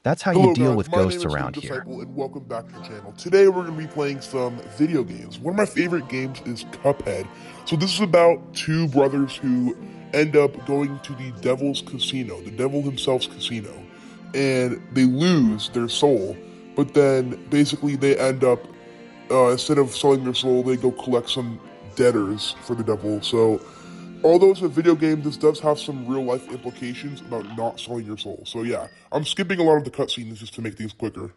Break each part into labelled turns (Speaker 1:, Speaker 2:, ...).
Speaker 1: That's how you
Speaker 2: Hello
Speaker 1: deal
Speaker 2: guys,
Speaker 1: with
Speaker 2: my name
Speaker 1: ghosts
Speaker 2: is
Speaker 1: around
Speaker 2: Hilda
Speaker 1: here.
Speaker 2: Disciple and welcome back to the channel. Today we're going to be playing some video games. One of my favorite games is Cuphead. So this is about two brothers who end up going to the devil's casino, the devil himself's casino, and they lose their soul, but then basically they end up, instead of selling their soul, they go collect some debtors for the devil. So although it's a video game, this does have some real life implications about not selling your soul. So yeah, I'm skipping a lot of the cutscenes just to make things quicker.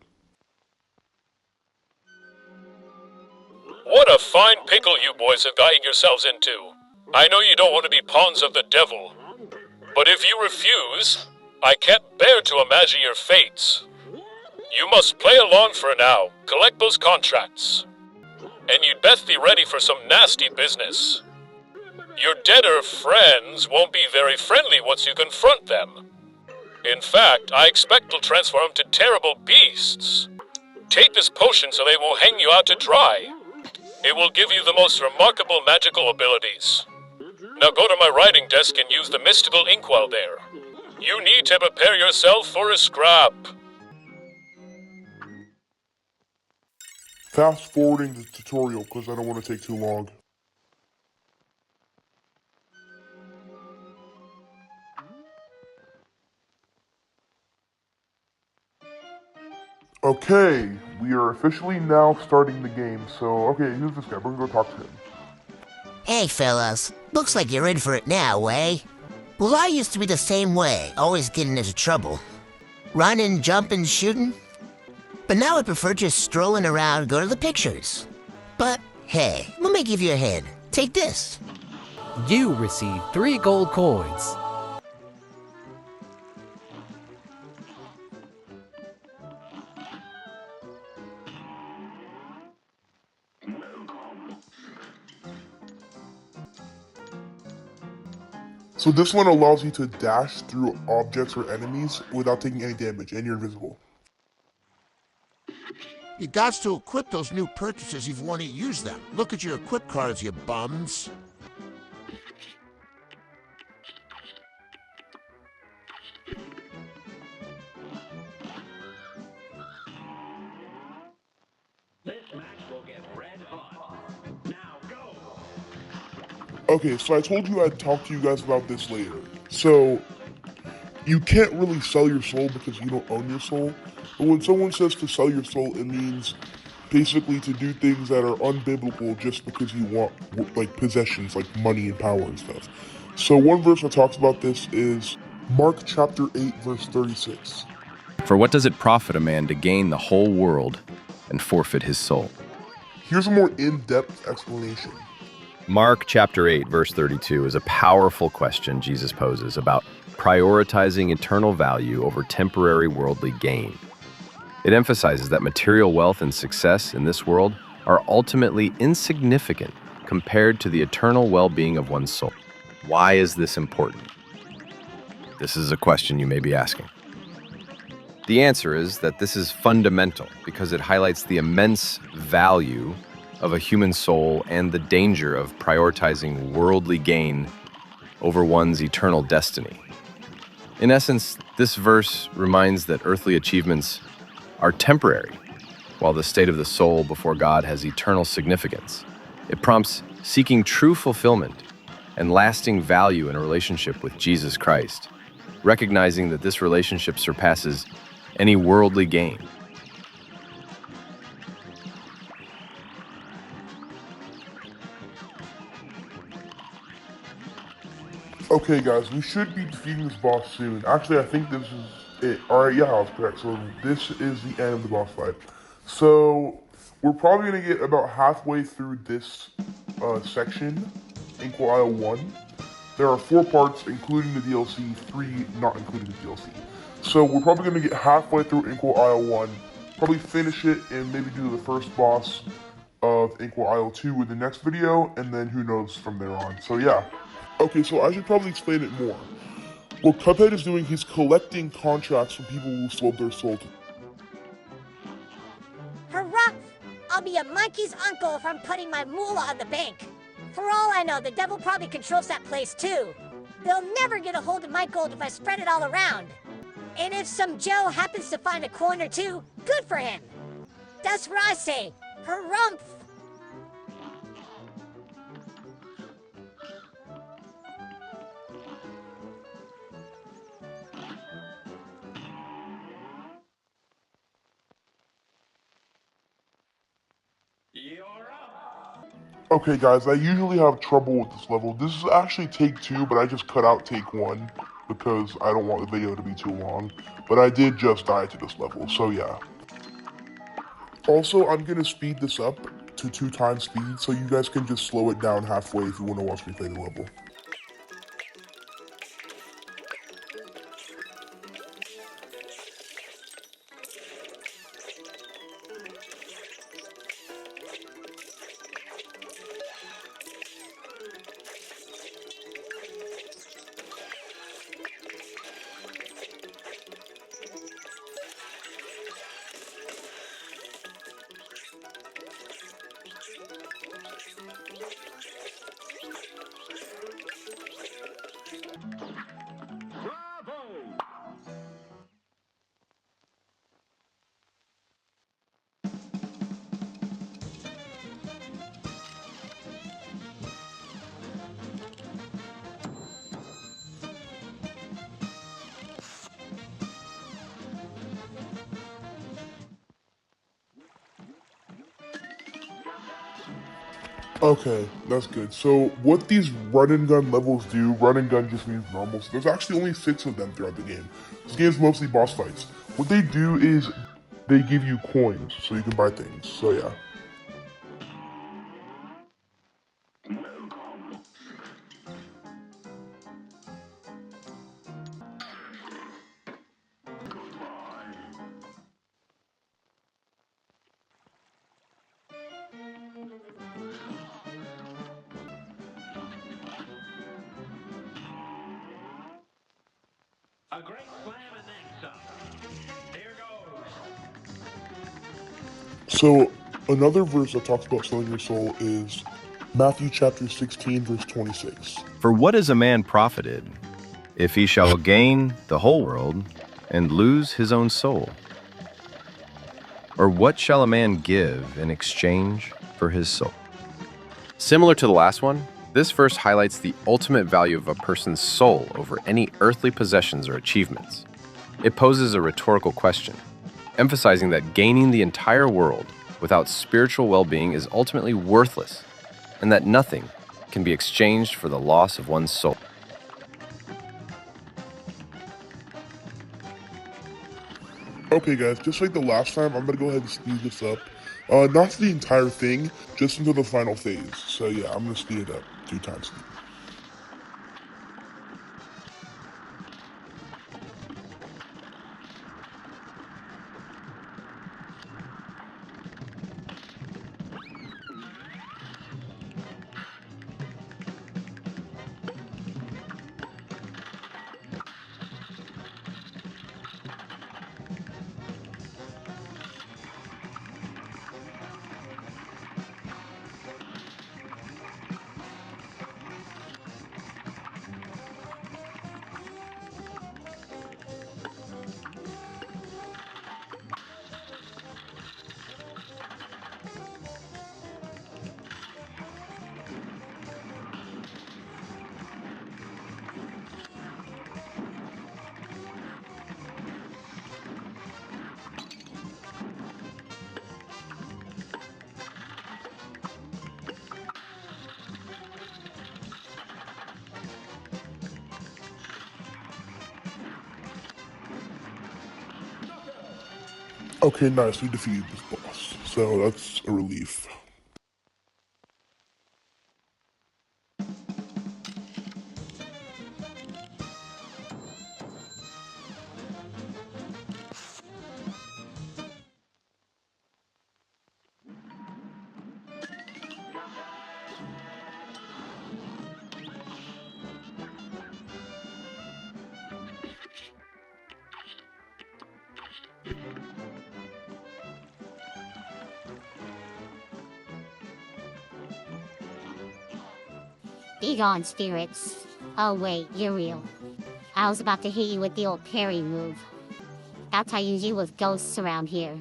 Speaker 3: What a fine pickle you boys have gotten yourselves into. I know you don't want to be pawns of the devil, but if you refuse, I can't bear to imagine your fates. You must play along for now, collect those contracts, and you'd best be ready for some nasty business. Your debtor friends won't be very friendly once you confront them. In fact, I expect they'll transform to terrible beasts. Take this potion so they won't hang you out to dry. It will give you the most remarkable magical abilities. Now go to my writing desk and use the mystical Inkwell there. You need to prepare yourself for a scrap.
Speaker 2: Fast forwarding the tutorial because I don't want to take too long. Okay, we are officially now starting the game. So, okay, who's this guy? We're gonna go talk to him.
Speaker 4: Hey fellas, looks like you're in for it now, eh? Well, I used to be the same way, always getting into trouble. Running, jumping, shooting. But now I prefer just strolling around, go to the pictures. But hey, let me give you a hint. Take this.
Speaker 5: You receive 3 gold coins.
Speaker 2: So this one allows you to dash through objects or enemies without taking any damage, and you're invisible.
Speaker 6: You got to equip those new purchases if you want to use them. Look at your equip cards, you bums.
Speaker 2: Okay, so I told you I'd talk to you guys about this later. So, you can't really sell your soul because you don't own your soul. But when someone says to sell your soul, it means basically to do things that are unbiblical just because you want, like, possessions, like money and power and stuff. So one verse that talks about this is Mark chapter 8, verse 36.
Speaker 1: For what does it profit a man to gain the whole world and forfeit his soul?
Speaker 2: Here's a more in-depth explanation.
Speaker 1: Mark chapter 8, verse 32 is a powerful question Jesus poses about prioritizing eternal value over temporary worldly gain. It emphasizes that material wealth and success in this world are ultimately insignificant compared to the eternal well-being of one's soul. Why is this important? This is a question you may be asking. The answer is that this is fundamental because it highlights the immense value of a human soul and the danger of prioritizing worldly gain over one's eternal destiny. In essence, this verse reminds that earthly achievements are temporary, while the state of the soul before God has eternal significance. It prompts seeking true fulfillment and lasting value in a relationship with Jesus Christ, recognizing that this relationship surpasses any worldly gain.
Speaker 2: Okay guys, we should be defeating this boss soon. Actually, I think this is it. Alright, yeah, I was correct. So this is the end of the boss fight. So we're probably going to get about halfway through this section, Inkwell Isle 1. There are 4 parts, including the DLC, 3 not including the DLC. So we're probably going to get halfway through Inkwell Isle 1, probably finish it and maybe do the first boss of Inkwell Isle 2 in the next video, and then who knows from there on. So yeah. Okay, so I should probably explain it more. What Cuphead is doing, he's collecting contracts from people who sold their soul to.
Speaker 7: Hurrah! I'll be a monkey's uncle if I'm putting my moolah on the bank. For all I know, the devil probably controls that place too. They'll never get a hold of my gold if I spread it all around. And if some Joe happens to find a coin or two, good for him. That's what I say. Harumph!
Speaker 2: Okay guys, I usually have trouble with this level. This is actually take 2, but I just cut out take 1 because I don't want the video to be too long. But I did just die to this level, so yeah. Also, I'm gonna speed this up to 2 times speed, so you guys can just slow it down halfway if you want to watch me play the level. Okay, that's good. So what these run and gun levels do, run and gun just means normal. So there's actually only 6 of them throughout the game. This game's mostly boss fights. What they do is they give you coins so you can buy things. So yeah.
Speaker 8: A great slam and then some. Here goes.
Speaker 2: So another verse that talks about selling your soul is Matthew chapter 16, verse 26.
Speaker 1: For what is a man profited, if he shall gain the whole world and lose his own soul? Or what shall a man give in exchange for his soul? Similar to the last one, this verse highlights the ultimate value of a person's soul over any earthly possessions or achievements. It poses a rhetorical question, emphasizing that gaining the entire world without spiritual well-being is ultimately worthless, and that nothing can be exchanged for the loss of one's soul.
Speaker 2: Okay guys, just like the last time, I'm gonna go ahead and speed this up. Not the entire thing, just until the final phase. So yeah, I'm gonna speed it up 2 times speed. Okay, nice, we defeated this boss, so that's a relief.
Speaker 9: Be gone, spirits. Oh wait, you're real. I was about to hit you with the old parry move. baptizing you with ghosts around here.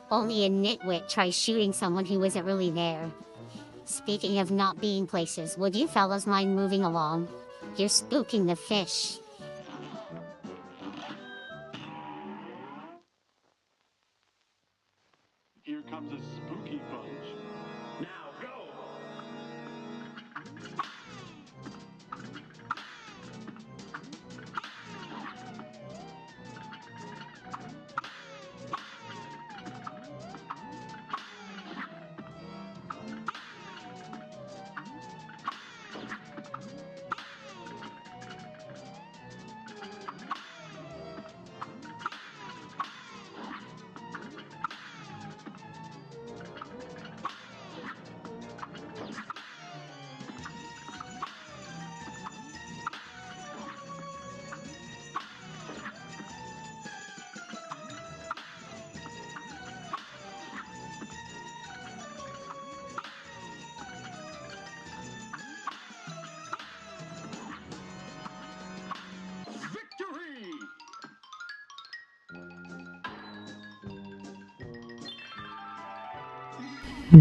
Speaker 9: Only a nitwit tries shooting someone who isn't really there. Speaking of not being places, would you fellas mind moving along? You're spooking the fish.
Speaker 8: Here comes a spooky bunch. Now go!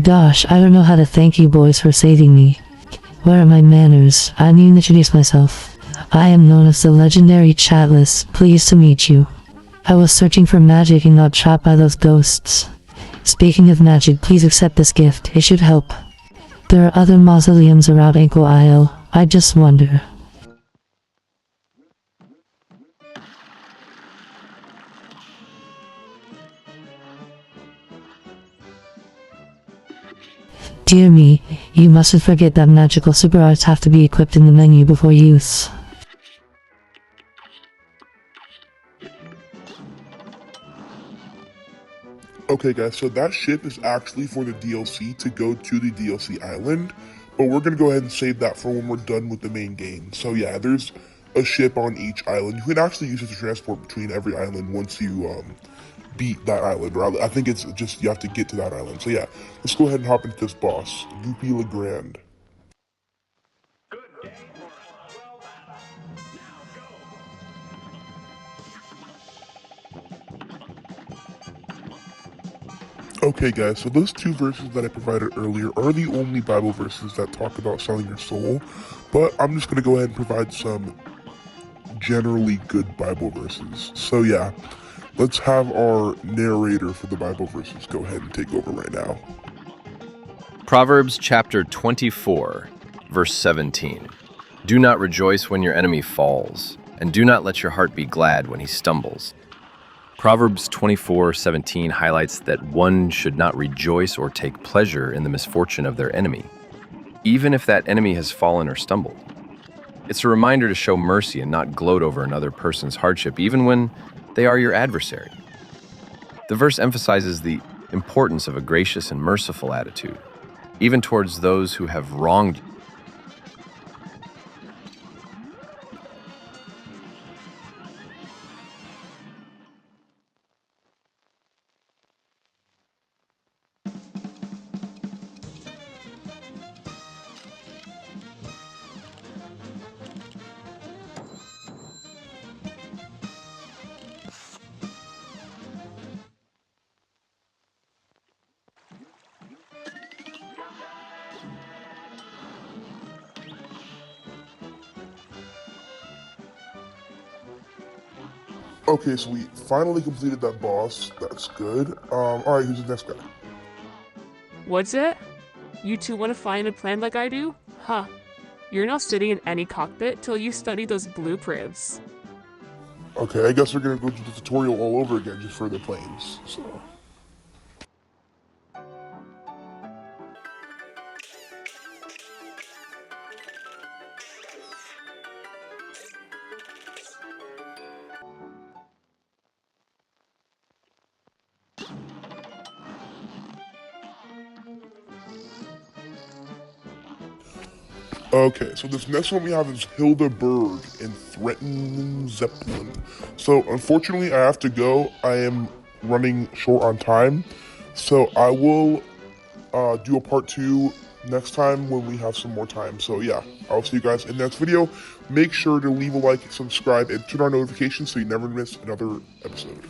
Speaker 10: Gosh, I don't know how to thank you boys for saving me. Where are my manners? I need to introduce myself. I am known as the legendary Chatless. Pleased to meet you. I was searching for magic and got trapped by those ghosts. Speaking of magic, please accept this gift. It should help. There are other mausoleums around Inkwell. I just wonder. Dear me, you mustn't forget that magical super arts have to be equipped in the menu before use.
Speaker 2: Okay guys, so that ship is actually for the DLC to go to the DLC island, but we're going to go ahead and save that for when we're done with the main game. So yeah, there's a ship on each island. You can actually use it to transport between every island once you beat that island, or I think it's just you have to get to that island. So yeah, let's go ahead and hop into this boss, Goopy Le Grande.
Speaker 8: Good day for a swell battle. Now go!
Speaker 2: Okay guys, so those two verses that I provided earlier are the only Bible verses that talk about selling your soul, but I'm just going to go ahead and provide some generally good Bible verses. So yeah, let's have our narrator for the Bible verses go ahead and take over right now.
Speaker 1: Proverbs chapter 24, verse 17. Do not rejoice when your enemy falls, and do not let your heart be glad when he stumbles. Proverbs 24:17 highlights that one should not rejoice or take pleasure in the misfortune of their enemy, even if that enemy has fallen or stumbled. It's a reminder to show mercy and not gloat over another person's hardship, even when they are your adversary. The verse emphasizes the importance of a gracious and merciful attitude, even towards those who have wronged you.
Speaker 2: Okay, so we finally completed that boss. That's good. Alright, who's the next guy?
Speaker 11: What's it? You two want to find a plan like I do? Huh. You're not sitting in any cockpit till you study those blueprints.
Speaker 2: Okay, I guess we're gonna go through the tutorial all over again just for the planes, so. Okay, so this next one we have is Hilda Berg in Threaten Zeppelin. So unfortunately I have to go. I am running short on time. So I will do a part 2 next time when we have some more time. So yeah, I'll see you guys in the next video. Make sure to leave a like, subscribe, and turn on notifications so you never miss another episode.